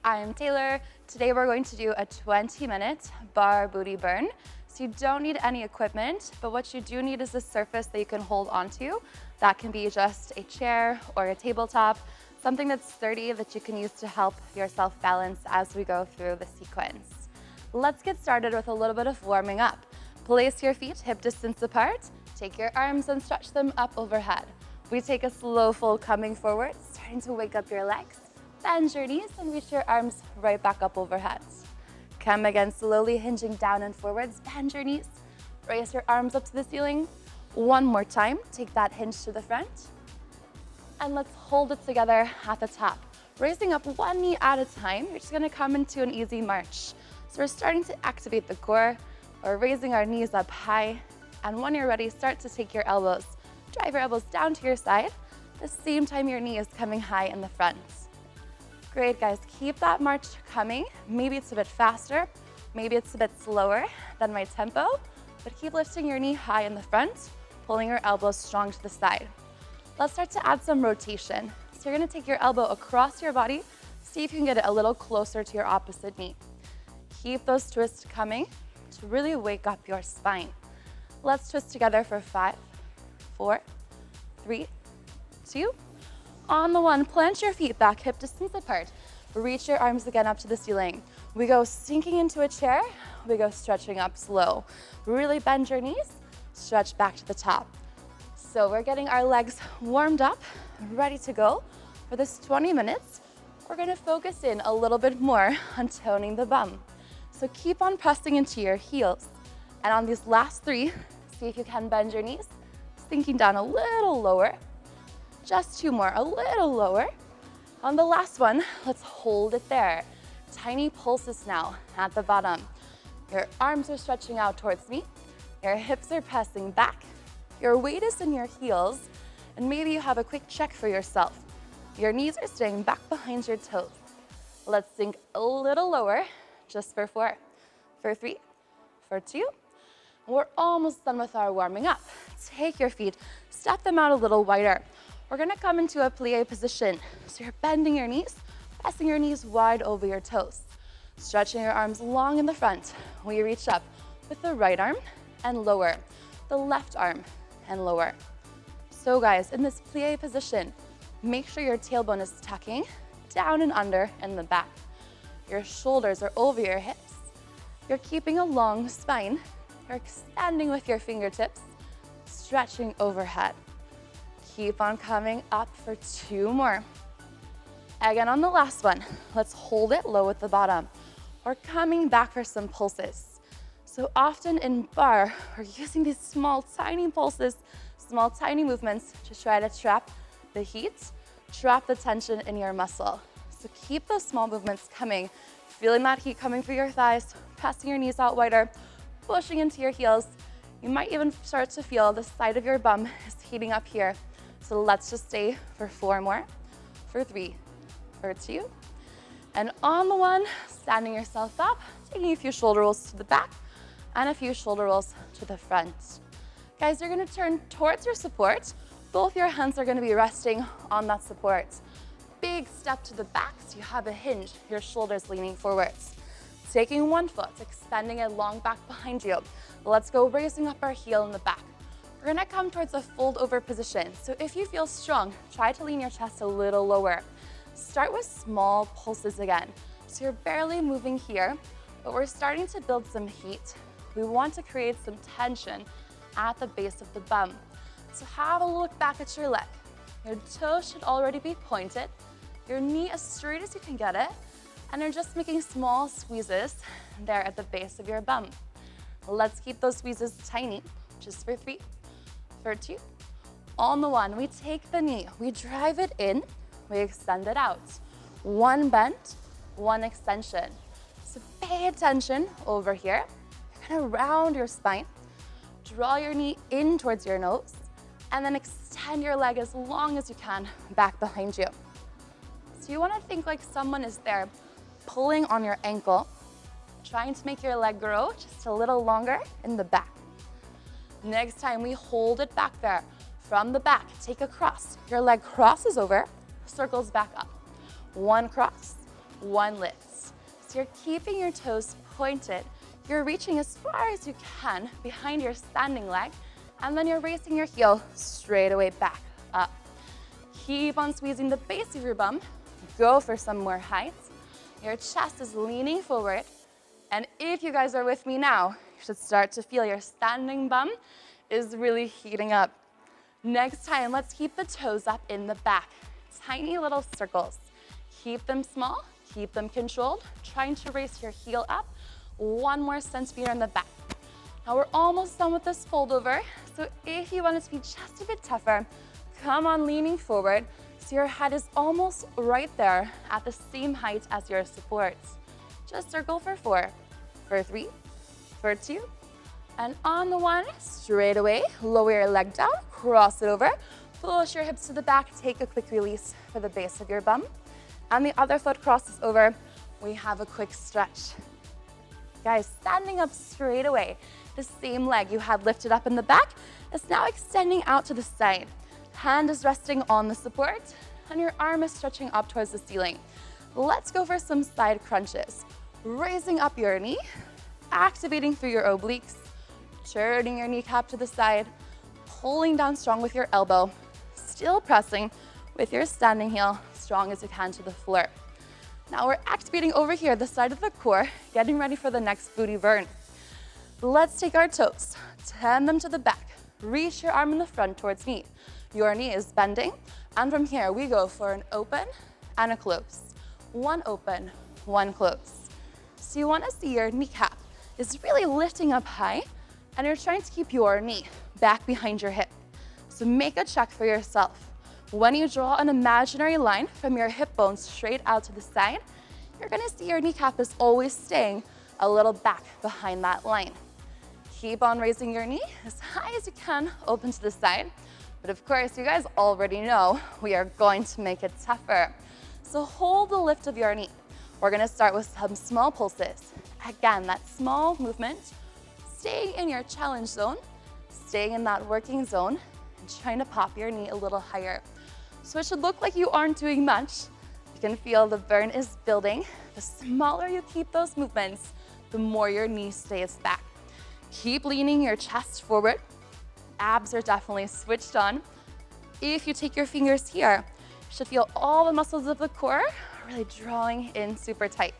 I'm Taylor. Today we're going to do a 20-minute bar booty burn. So you don't need any equipment, but what you do need is a surface that you can hold onto. That can be just a chair or a tabletop, something that's sturdy that you can use to help yourself balance as we go through the sequence. Let's get started with a little bit of warming up. Place your feet hip distance apart. Take your arms and stretch them up overhead. We take a slow fold coming forward, starting to wake up your legs. Bend your knees and reach your arms right back up overhead. Come again, slowly hinging down and forwards. Bend your knees. Raise your arms up to the ceiling. One more time. Take that hinge to the front. And let's hold it together at the top. Raising up one knee at a time. You're just going to come into an easy march. So we're starting to activate the core. We're raising our knees up high. And when you're ready, start to take your elbows. Drive your elbows down to your side. At the same time, your knee is coming high in the front. Great, guys. Keep that march coming. Maybe it's a bit faster. Maybe it's a bit slower than my tempo, but keep lifting your knee high in the front, pulling your elbows strong to the side. Let's start to add some rotation. So you're going to take your elbow across your body. See if you can get it a little closer to your opposite knee. Keep those twists coming to really wake up your spine. Let's twist together for 5, 4, 3, 2. On the one, plant your feet back, hip distance apart. Reach your arms again up to the ceiling. We go sinking into a chair. We go stretching up slow. Really bend your knees, stretch back to the top. So we're getting our legs warmed up, ready to go. For this 20 minutes, we're gonna focus in a little bit more on toning the bum. So keep on pressing into your heels. And on these last 3, see if you can bend your knees, sinking down a little lower. Just 2 more, a little lower. On the last one, let's hold it there. Tiny pulses now at the bottom. Your arms are stretching out towards me. Your hips are pressing back. Your weight is in your heels. And maybe you have a quick check for yourself. Your knees are staying back behind your toes. Let's sink a little lower, just for 4, for 3, for 2. We're almost done with our warming up. Take your feet, step them out a little wider. We're gonna come into a plie position. So you're bending your knees, pressing your knees wide over your toes. Stretching your arms long in the front. We reach up with the right arm and lower, the left arm and lower. So guys, in this plie position, make sure your tailbone is tucking down and under in the back. Your shoulders are over your hips. You're keeping a long spine. You're extending with your fingertips, stretching overhead. Keep on coming up for 2 more. Again, on the last one, let's hold it low at the bottom. We're coming back for some pulses. So often in bar, we're using these small, tiny pulses, small, tiny movements to try to trap the heat, trap the tension in your muscle. So keep those small movements coming, feeling that heat coming through your thighs, pressing your knees out wider, pushing into your heels. You might even start to feel the side of your bum is heating up here. So let's just stay for 4 more, for 3, for 2. And on the one, standing yourself up, taking a few shoulder rolls to the back and a few shoulder rolls to the front. Guys, you're gonna turn towards your support. Both your hands are gonna be resting on that support. Big step to the back so you have a hinge, your shoulders leaning forwards. Taking one foot, extending it long back behind you. Let's go raising up our heel in the back. We're gonna come towards a fold over position. So if you feel strong, try to lean your chest a little lower. Start with small pulses again. So you're barely moving here, but we're starting to build some heat. We want to create some tension at the base of the bum. So have a look back at your leg. Your toes should already be pointed. Your knee as straight as you can get it. And you're just making small squeezes there at the base of your bum. Let's keep those squeezes tiny, just for 3, for 2. On the one, we take the knee, we drive it in, we extend it out. 1 bend, 1 extension. So pay attention over here. You're gonna round your spine, draw your knee in towards your nose, and then extend your leg as long as you can back behind you. So you wanna think like someone is there pulling on your ankle, trying to make your leg grow just a little longer in the back. Next time, we hold it back there. From the back, take a cross. Your leg crosses over, circles back up. 1 cross, one lift. So you're keeping your toes pointed. You're reaching as far as you can behind your standing leg, and then you're raising your heel straight away back up. Keep on squeezing the base of your bum. Go for some more height. Your chest is leaning forward. And if you guys are with me now, you should start to feel your standing bum is really heating up. Next time, let's keep the toes up in the back. Tiny little circles. Keep them small, keep them controlled. Trying to raise your heel up. One more centimeter in the back. Now we're almost done with this fold over. So if you want it to be just a bit tougher, come on leaning forward so your head is almost right there at the same height as your supports. Just circle for 4, for 3, for 2, and on the 1, straight away, lower your leg down, cross it over, push your hips to the back, take a quick release for the base of your bum, and the other foot crosses over. We have a quick stretch. Guys, standing up straight away, the same leg you had lifted up in the back is now extending out to the side. Hand is resting on the support, and your arm is stretching up towards the ceiling. Let's go for some side crunches. Raising up your knee, activating through your obliques, turning your kneecap to the side, pulling down strong with your elbow, still pressing with your standing heel, strong as you can to the floor. Now we're activating over here, the side of the core, getting ready for the next booty burn. Let's take our toes, turn them to the back, reach your arm in the front towards me. Your knee is bending, and from here we go for an open and a close. One open, one close. So you want to see your kneecap is really lifting up high, and you're trying to keep your knee back behind your hip. So make a check for yourself. When you draw an imaginary line from your hip bone straight out to the side, you're going to see your kneecap is always staying a little back behind that line. Keep on raising your knee as high as you can, open to the side. But of course, you guys already know we are going to make it tougher. So hold the lift of your knee. We're gonna start with some small pulses. Again, that small movement, staying in your challenge zone, staying in that working zone, and trying to pop your knee a little higher. So it should look like you aren't doing much. You can feel the burn is building. The smaller you keep those movements, the more your knee stays back. Keep leaning your chest forward. Abs are definitely switched on. If you take your fingers here, you should feel all the muscles of the core really drawing in super tight.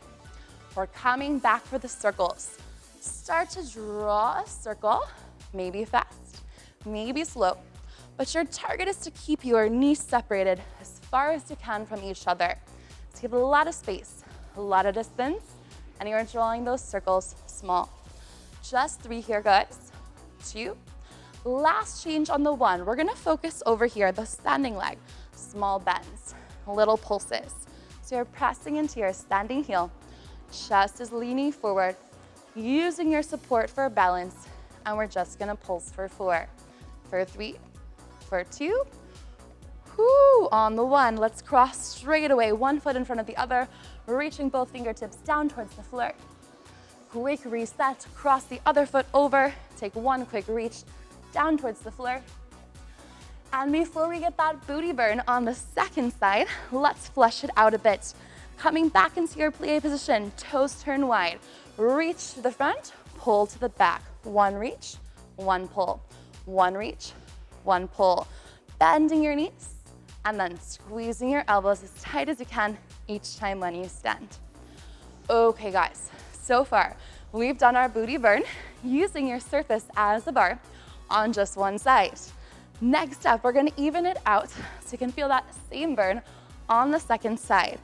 We're coming back for the circles. Start to draw a circle, maybe fast, maybe slow, but your target is to keep your knees separated as far as you can from each other. So you have a lot of space, a lot of distance, and you're drawing those circles small. Just 3 here, guys. 2. Last change on the 1. We're gonna focus over here, the standing leg. Small bends, little pulses. So you're pressing into your standing heel. Chest is leaning forward, using your support for balance, and we're just gonna pulse for 4, for 3, for 2. Whoo, on the 1, let's cross straight away, one foot in front of the other, reaching both fingertips down towards the floor. Quick reset, cross the other foot over, take one quick reach down towards the floor. And before we get that booty burn on the second side, let's flesh it out a bit. Coming back into your plie position, toes turn wide. Reach to the front, pull to the back. One reach, one pull. One reach, one pull. Bending your knees, and then squeezing your elbows as tight as you can each time when you stand. Okay, guys, so far we've done our booty burn using your surface as a bar on just one side. Next up, we're gonna even it out so you can feel that same burn on the second side.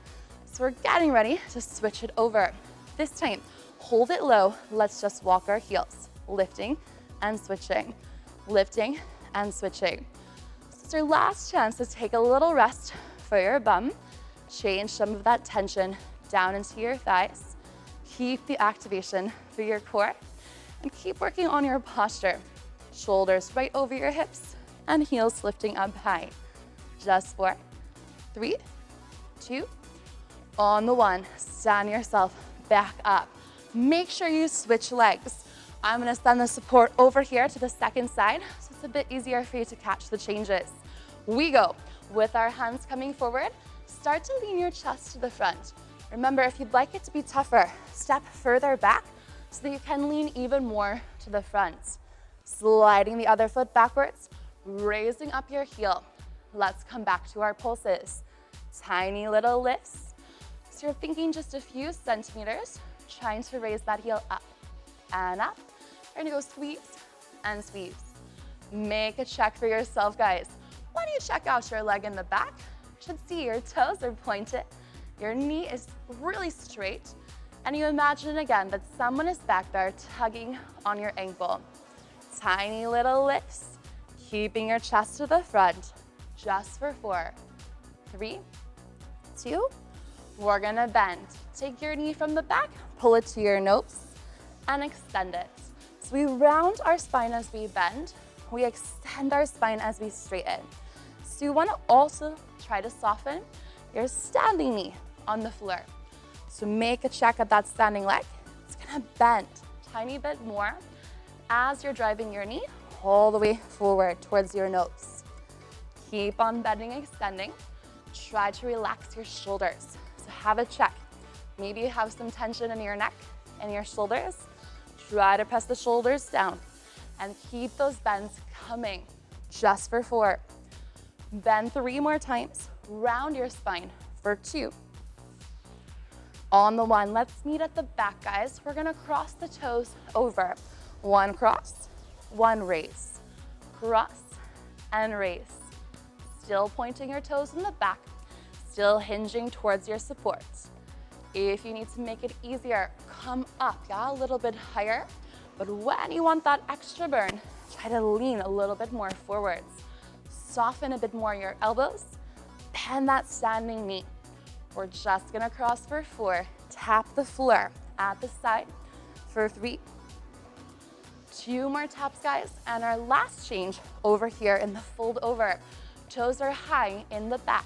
So we're getting ready to switch it over. This time, hold it low. Let's just walk our heels, lifting and switching, lifting and switching. So it's your last chance to take a little rest for your bum. Change some of that tension down into your thighs. Keep the activation through your core and keep working on your posture. Shoulders right over your hips and heels lifting up high. Just 4, 3, 2, on the 1, stand yourself back up. Make sure you switch legs. I'm gonna send the support over here to the second side, so it's a bit easier for you to catch the changes. We go with our hands coming forward. Start to lean your chest to the front. Remember, if you'd like it to be tougher, step further back so that you can lean even more to the front. Sliding the other foot backwards, raising up your heel. Let's come back to our pulses. Tiny little lifts. So you're thinking just a few centimeters, trying to raise that heel up and up. We're gonna go squeeze and squeeze. Make a check for yourself, guys. When you check out your leg in the back, you should see your toes are pointed, your knee is really straight, and you imagine again that someone is back there tugging on your ankle. Tiny little lifts, keeping your chest to the front, just for 4, 3, 2, we're gonna bend. Take your knee from the back, pull it to your nose, and extend it. So we round our spine as we bend, we extend our spine as we straighten. So you wanna also try to soften your standing knee on the floor. So make a check at that standing leg. It's gonna bend a tiny bit more as you're driving your knee all the way forward towards your nose. Keep on bending, extending. Try to relax your shoulders. So have a check. Maybe you have some tension in your neck and your shoulders. Try to press the shoulders down and keep those bends coming. Just for 4. Bend 3 more times. Round your spine for 2. On the 1, let's meet at the back, guys. We're gonna cross the toes over. 1 cross, 1 raise. Cross and raise. Still pointing your toes in the back, still hinging towards your support. If you need to make it easier, come up, yeah, a little bit higher. But when you want that extra burn, try to lean a little bit more forwards. Soften a bit more your elbows, bend that standing knee. We're just gonna cross for 4. Tap the floor at the side for 3. 2 more taps, guys. And our last change over here in the fold over. Toes are high in the back.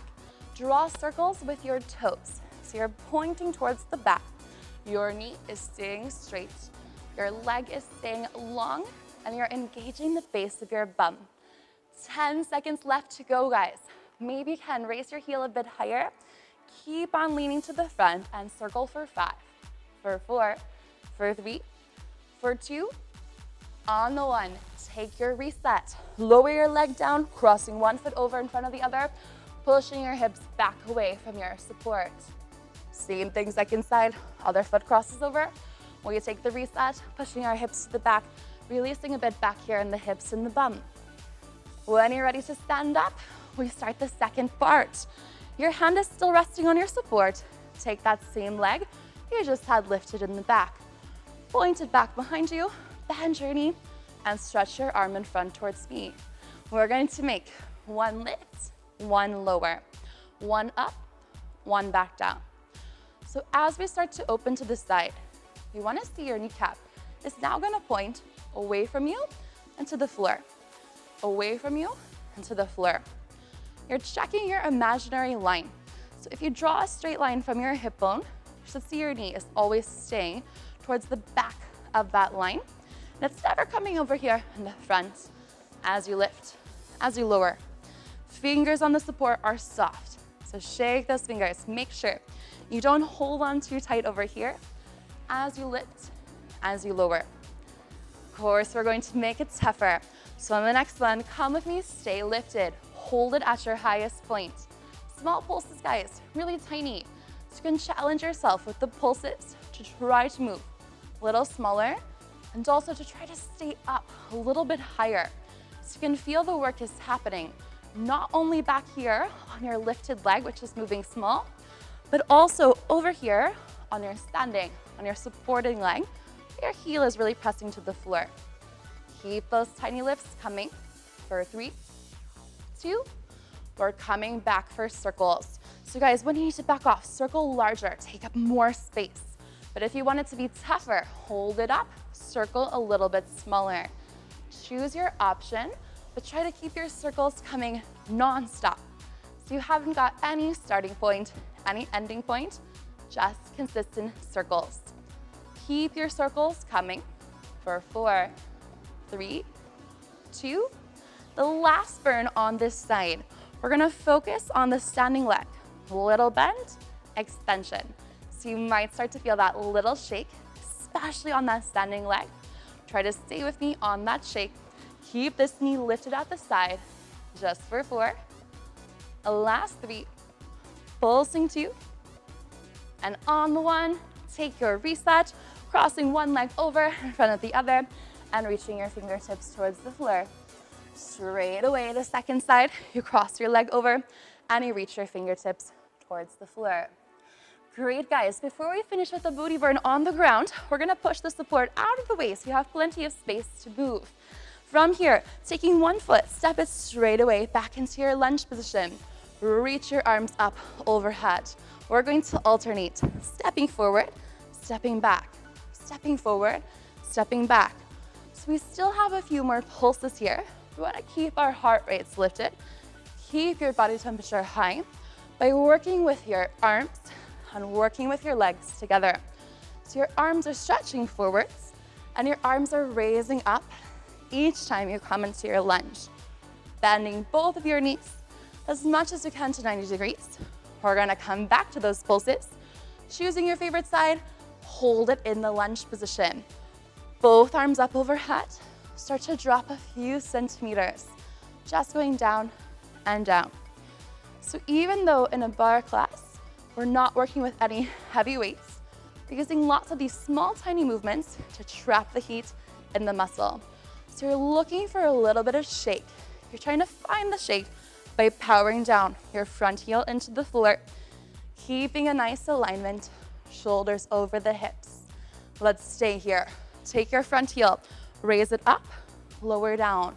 Draw circles with your toes. So you're pointing towards the back. Your knee is staying straight. Your leg is staying long, and you're engaging the base of your bum. 10 seconds left to go, guys. Maybe you can raise your heel a bit higher. Keep on leaning to the front and circle for 5, for 4, for 3, for 2. On the 1, take your reset. Lower your leg down, crossing 1 foot over in front of the other, pushing your hips back away from your support. Same thing, second side, other foot crosses over. We take the reset, pushing our hips to the back, releasing a bit back here in the hips and the bum. When you're ready to stand up, we start the second part. Your hand is still resting on your support. Take that same leg you just had lifted in the back. Point it back behind you, bend your knee, and stretch your arm in front towards me. We're going to make 1 lift, 1 lower, 1 up, 1 back down. So as we start to open to the side, you want to see your kneecap is now going to point away from you and to the floor, away from you and to the floor. You're checking your imaginary line. So if you draw a straight line from your hip bone, you should see your knee is always staying towards the back of that line. And it's never coming over here in the front as you lift, as you lower. Fingers on the support are soft. So shake those fingers. Make sure you don't hold on too tight over here as you lift, as you lower. Of course, we're going to make it tougher. So on the next one, come with me, stay lifted. Hold it at your highest point. Small pulses, guys, really tiny. So you can challenge yourself with the pulses to try to move a little smaller and also to try to stay up a little bit higher. So you can feel the work is happening, not only back here on your lifted leg, which is moving small, but also over here on your standing, on your supporting leg, your heel is really pressing to the floor. Keep those tiny lifts coming for 3, 2, we're coming back for circles. So guys, when you need to back off, circle larger, take up more space. But if you want it to be tougher, hold it up, circle a little bit smaller. Choose your option, but try to keep your circles coming non-stop. So you haven't got any starting point, any ending point, just consistent circles. Keep your circles coming for 4, 3, 2. The last burn on this side, we're gonna focus on the standing leg. Little bend, extension. So you might start to feel that little shake, especially on that standing leg. Try to stay with me on that shake. Keep this knee lifted at the side, just for 4. Last 3, pulsing 2, and on the 1, take your reset, crossing one leg over in front of the other, and reaching your fingertips towards the floor. Straight away, the second side, you cross your leg over, and you reach your fingertips towards the floor. Great, guys. Before we finish with the booty burn on the ground, we're gonna push the support out of the way so you have plenty of space to move. From here, taking one foot, step it straight away back into your lunge position. Reach your arms up overhead. We're going to alternate, stepping forward, stepping back, stepping forward, stepping back. So we still have a few more pulses here. We wanna keep our heart rates lifted, keep your body temperature high by working with your arms and working with your legs together. So your arms are stretching forwards and your arms are raising up each time you come into your lunge. Bending both of your knees as much as you can to 90 degrees. We're gonna come back to those pulses. Choosing your favorite side, hold it in the lunge position. Both arms up overhead. Start to drop a few centimeters, just going down and down. So even though in a bar class, we're not working with any heavy weights, we're using lots of these small, tiny movements to trap the heat in the muscle. So you're looking for a little bit of shake. You're trying to find the shake by powering down your front heel into the floor, keeping a nice alignment, shoulders over the hips. Let's stay here. Take your front heel, raise it up, lower down.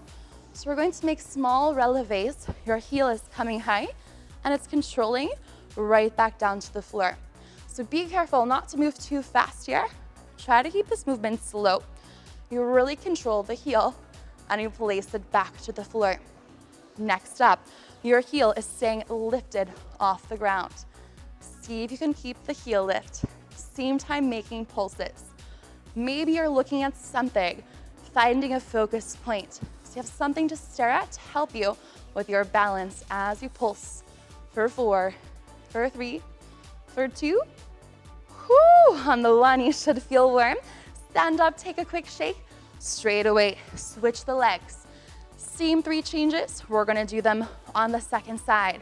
So we're going to make small releves. Your heel is coming high and it's controlling right back down to the floor. So be careful not to move too fast here. Try to keep this movement slow. You really control the heel and you place it back to the floor. Next up, your heel is staying lifted off the ground. See if you can keep the heel lift. Same time making pulses. Maybe you're looking at something, finding a focus point. So you have something to stare at to help you with your balance as you pulse. For 4, for 3, for 2. Whoo! On the 1, you should feel warm. Stand up, take a quick shake. Straight away, switch the legs. Same 3 changes, we're gonna do them on the second side.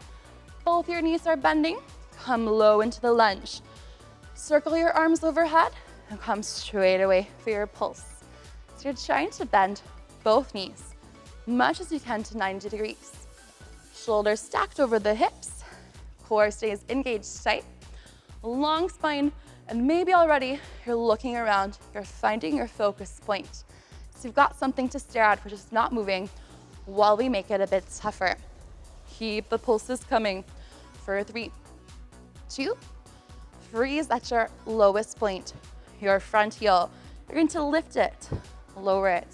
Both your knees are bending, come low into the lunge. Circle your arms overhead and come straight away for your pulse. So you're trying to bend both knees, much as you can to 90 degrees. Shoulders stacked over the hips, core stays engaged tight, long spine, and maybe already you're looking around, you're finding your focus point. So you've got something to stare at, which is not moving, while we make it a bit tougher. Keep the pulses coming for 3, 2, freeze at your lowest point, your front heel. You're going to lift it, lower it.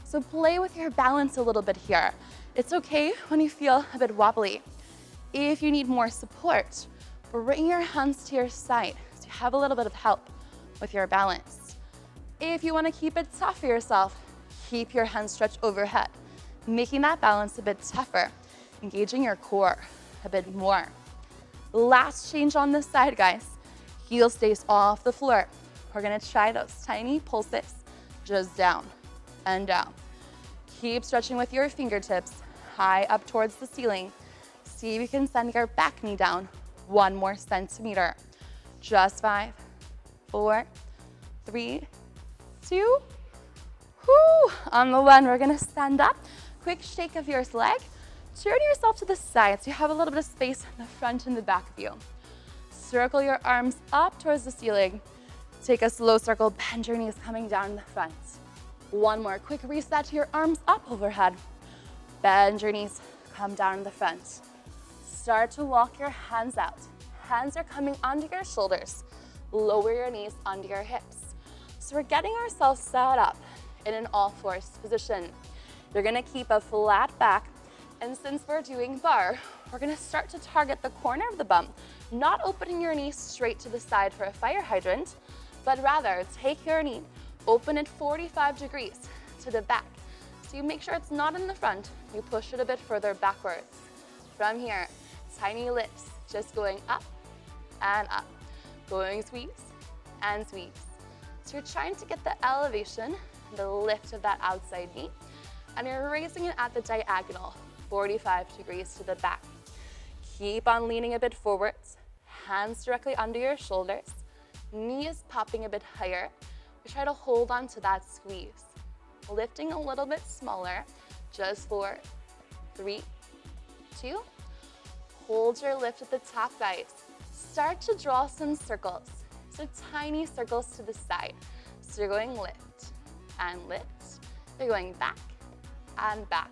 So play with your balance a little bit here. It's okay when you feel a bit wobbly. If you need more support, bring your hands to your side so you have a little bit of help with your balance. If you want to keep it tough for yourself, keep your hands stretched overhead, making that balance a bit tougher, engaging your core a bit more. Last change on this side, guys. Heel stays off the floor. We're gonna try those tiny pulses, just down and down. Keep stretching with your fingertips high up towards the ceiling. See if you can send your back knee down 1 more centimeter. Just 5, 4, 3, 2. Whoo! On the 1, we're gonna stand up. Quick shake of your leg. Turn yourself to the side so you have a little bit of space in the front and the back of you. Circle your arms up towards the ceiling. Take a slow circle, bend your knees coming down in the front. 1 more quick reset to your arms up overhead. Bend your knees, come down in the front. Start to walk your hands out. Hands are coming onto your shoulders. Lower your knees onto your hips. So we're getting ourselves set up in an all-fours position. You're gonna keep a flat back, and since we're doing bar, we're gonna start to target the corner of the bum, not opening your knee straight to the side for a fire hydrant, but rather take your knee, open it 45 degrees to the back. So you make sure it's not in the front, you push it a bit further backwards. From here, tiny lifts, just going up and up. Going squeeze and squeeze. So you're trying to get the elevation, the lift of that outside knee, and you're raising it at the diagonal, 45 degrees to the back. Keep on leaning a bit forwards, hands directly under your shoulders, knees popping a bit higher. We try to hold on to that squeeze. Lifting a little bit smaller, just for 3, 2. Hold your lift at the top, guys. Start to draw some circles. So tiny circles to the side. So you're going lift and lift. You're going back and back.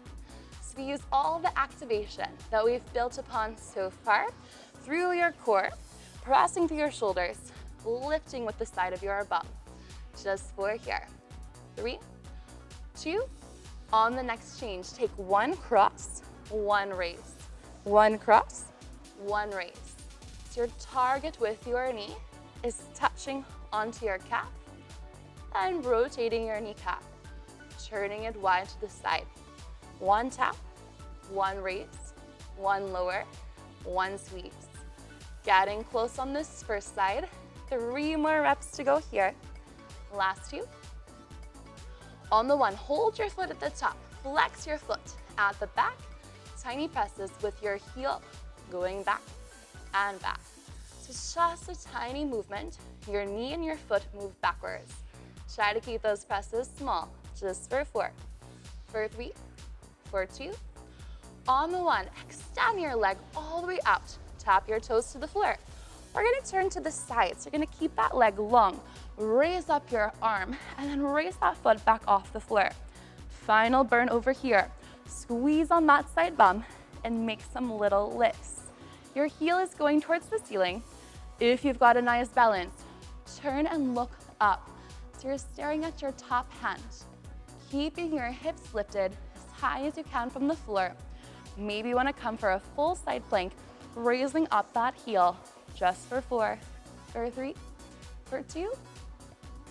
So we use all the activation that we've built upon so far through your core, pressing through your shoulders, lifting with the side of your bum. Just for here. 3, 2. On the next change, take 1 cross, 1 raise. 1 cross, 1 raise. So your target with your knee is touching onto your calf and rotating your kneecap, turning it wide to the side. 1 tap, 1 raise, 1 lower, 1 squeeze. Getting close on this first side. 3 more reps to go here. Last 2. On the 1, hold your foot at the top. Flex your foot at the back. Tiny presses with your heel going back and back. So just a tiny movement. Your knee and your foot move backwards. Try to keep those presses small. Just for 4, for 3, for 2. On the 1, extend your leg all the way out. Tap your toes to the floor. We're going to turn to the sides. You're going to keep that leg long. Raise up your arm and then raise that foot back off the floor. Final burn over here. Squeeze on that side bum and make some little lifts. Your heel is going towards the ceiling. If you've got a nice balance, turn and look up. So you're staring at your top hand, keeping your hips lifted as high as you can from the floor. Maybe you want to come for a full side plank, raising up that heel. Just for 4, for 3, for 2.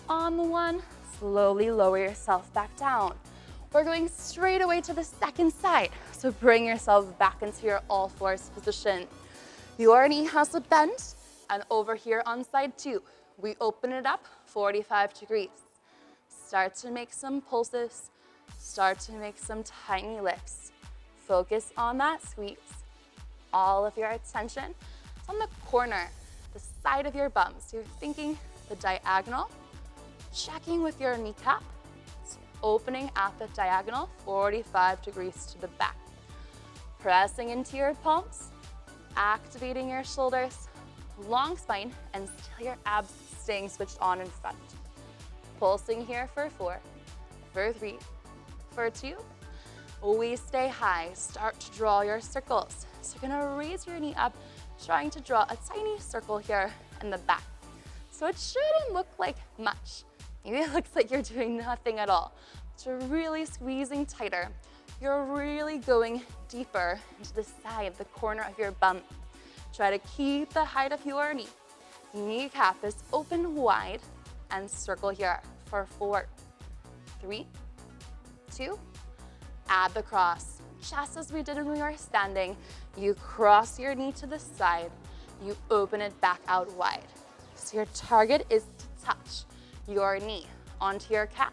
On the 1, slowly lower yourself back down. We're going straight away to the second side. So bring yourself back into your all fours position. Your knee has a bend, and over here on side 2, we open it up 45 degrees. Start to make some pulses. Start to make some tiny lifts. Focus on that squeeze. All of your attention is on the corner, the side of your bum. So you're thinking the diagonal, checking with your kneecap, opening at the diagonal, 45 degrees to the back. Pressing into your palms, activating your shoulders, long spine, and still your abs staying switched on in front. Pulsing here for 4, for 3, for 2. Always stay high. Start to draw your circles. So you're gonna raise your knee up, trying to draw a tiny circle here in the back. So it shouldn't look like much. Maybe it looks like you're doing nothing at all. But you're really squeezing tighter. You're really going deeper into the side, the corner of your bum. Try to keep the height of your knee. Kneecap is open wide and circle here for 4, 3, 2. Add the cross. Just as we did when we were standing, you cross your knee to the side. You open it back out wide. So your target is to touch your knee onto your calf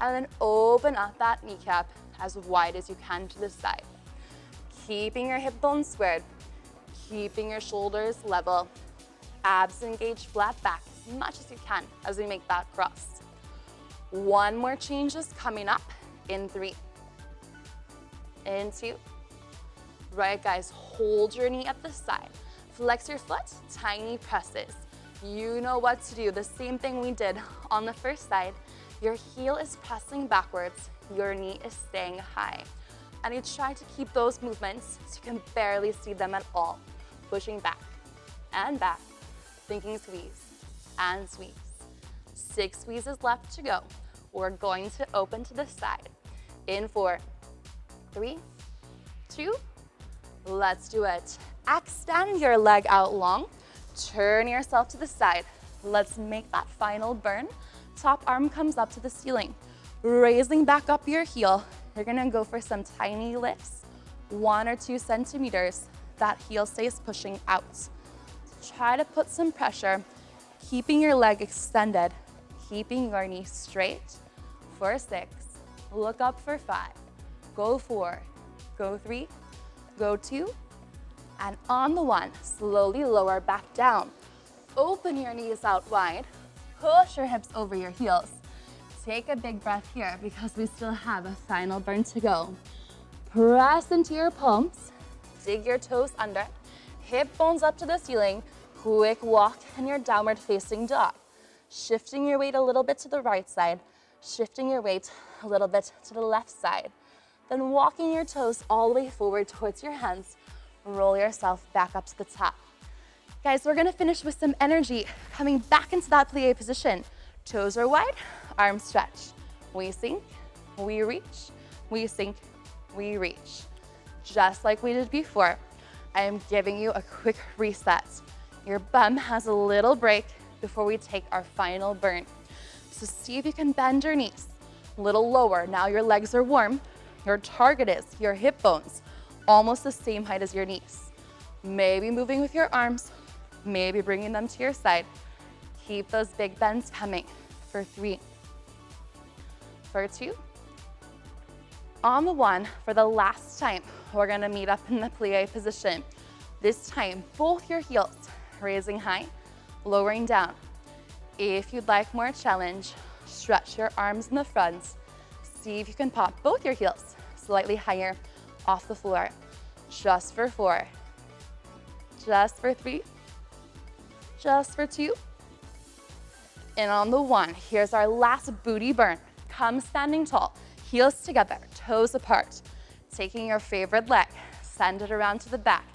and then open up that kneecap as wide as you can to the side. Keeping your hip bones squared, keeping your shoulders level, abs engaged flat back as much as you can as we make that cross. 1 more change is coming up in 3, in 2. Right, guys, hold your knee at the side. Flex your foot, tiny presses. You know what to do. The same thing we did on the first side. Your heel is pressing backwards. Your knee is staying high. And you try to keep those movements so you can barely see them at all. Pushing back and back, thinking squeeze and squeeze. 6 squeezes left to go. We're going to open to the side. In 4, 3, 2, let's do it. Extend your leg out long. Turn yourself to the side. Let's make that final burn. Top arm comes up to the ceiling. Raising back up your heel. You're gonna go for some tiny lifts, 1 or 2 centimeters. That heel stays pushing out. Try to put some pressure Keeping your leg extended, keeping your knee straight for 6, look up for 5, go 4, go 3, go 2, and on the 1, slowly lower back down. Open your knees out wide, push your hips over your heels. Take a big breath here because we still have a final burn to go. Press into your palms, dig your toes under, hip bones up to the ceiling, quick walk in your downward facing dog. Shifting your weight a little bit to the right side, shifting your weight a little bit to the left side. Then walking your toes all the way forward towards your hands, roll yourself back up to the top. Guys, we're gonna finish with some energy, coming back into that plie position. Toes are wide, arms stretch. We sink, we reach, we sink, we reach. Just like we did before, I am giving you a quick reset. Your bum has a little break before we take our final burn. So see if you can bend your knees a little lower. Now your legs are warm. Your target is your hip bones, almost the same height as your knees. Maybe moving with your arms, maybe bringing them to your side. Keep those big bends coming for 3, for 2. On the 1, for the last time, we're gonna meet up in the plie position. This time, both your heels raising high, lowering down. If you'd like more challenge, stretch your arms in the front. See if you can pop both your heels slightly higher off the floor. Just for 4, just for 3, just for 2. And on the 1, here's our last booty burn. Come standing tall, heels together, toes apart. Taking your favorite leg, send it around to the back.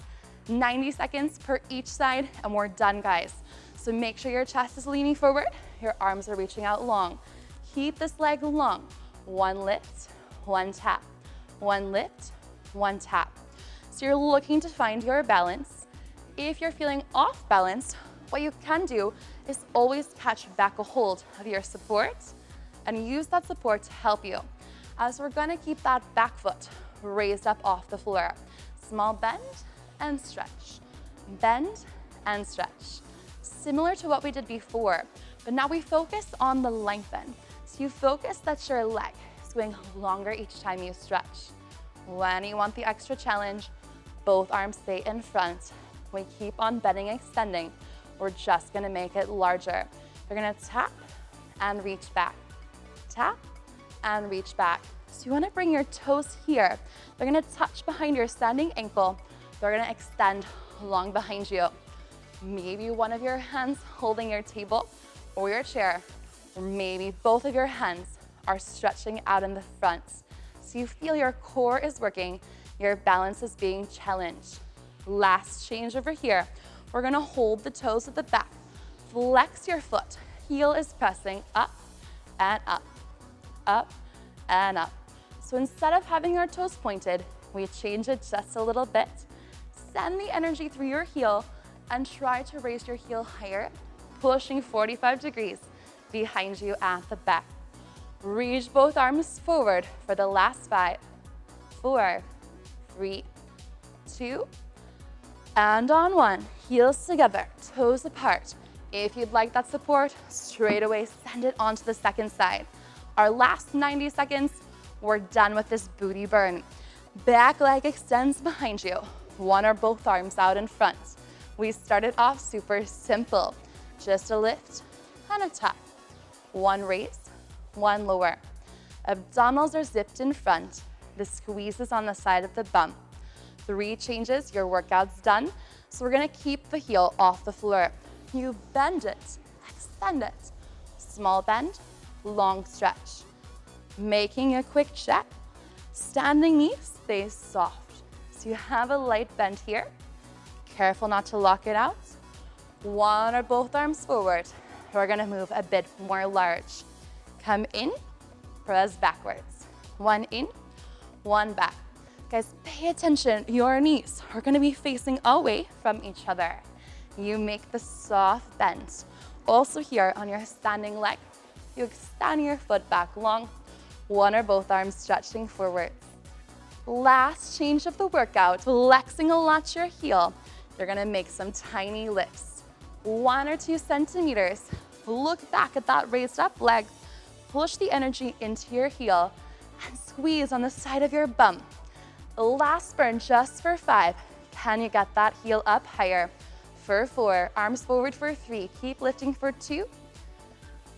90 seconds per each side, and we're done, guys. So make sure your chest is leaning forward, your arms are reaching out long. Keep this leg long. 1 lift, 1 tap, 1 lift, 1 tap. So you're looking to find your balance. If you're feeling off balance, what you can do is always catch back a hold of your support and use that support to help you. As we're gonna keep that back foot raised up off the floor. Small bend and stretch, bend and stretch. Similar to what we did before, but now we focus on the lengthen. So you focus that your leg is going longer each time you stretch. When you want the extra challenge, both arms stay in front. We keep on bending, extending. We're just gonna make it larger. You're gonna tap and reach back. Tap and reach back. So you wanna bring your toes here. They're gonna touch behind your standing ankle. They're gonna extend long behind you. Maybe one of your hands holding your table or your chair, or maybe both of your hands are stretching out in the front. So you feel your core is working, your balance is being challenged. Last change over here. We're gonna hold the toes at the back. Flex your foot. Heel is pressing up and up, up and up. So instead of having our toes pointed, we change it just a little bit. Send the energy through your heel and try to raise your heel higher, pushing 45 degrees behind you at the back. Reach both arms forward for the last 5, 4, 3, 2, and on 1. Heels together, toes apart. If you'd like that support, straight away send it onto the second side. Our last 90 seconds, we're done with this booty burn. Back leg extends behind you. One or both arms out in front. We started off super simple. Just a lift and a tap. 1 raise, 1 lower. Abdominals are zipped in front. The squeeze is on the side of the bum. 3 changes, your workout's done. So we're gonna keep the heel off the floor. You bend it, extend it. Small bend, long stretch. Making a quick check. Standing knee stays soft. So you have a light bend here. Careful not to lock it out. 1 or both arms forward. We're gonna move a bit more large. Come in, press backwards. 1 in, 1 back. Guys, pay attention. Your knees are gonna be facing away from each other. You make the soft bend. Also here on your standing leg, you extend your foot back long. 1 or both arms stretching forward. Last change of the workout, flexing a lot your heel. You're gonna make some tiny lifts. 1 or 2 centimeters. Look back at that raised up leg. Push the energy into your heel and squeeze on the side of your bum. Last burn just for 5. Can you get that heel up higher? For 4, arms forward for 3. Keep lifting for 2.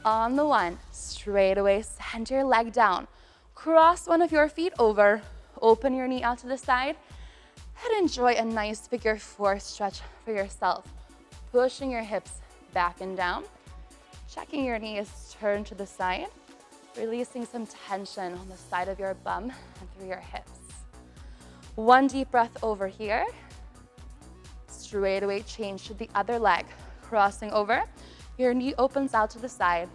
On the 1, straight away, send your leg down. Cross one of your feet over, open your knee out to the side, and enjoy a nice figure 4 stretch for yourself. Pushing your hips back and down, checking your knees turn to the side, releasing some tension on the side of your bum and through your hips. 1 deep breath over here. Straight away, change to the other leg. Crossing over, your knee opens out to the side.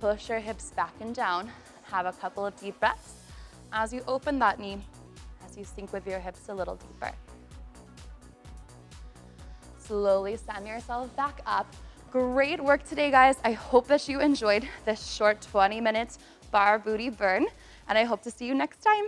Push your hips back and down. Have a couple of deep breaths as you open that knee, as you sink with your hips a little deeper. Slowly stand yourself back up. Great work today, guys. I hope that you enjoyed this short 20-minute bar booty burn, and I hope to see you next time.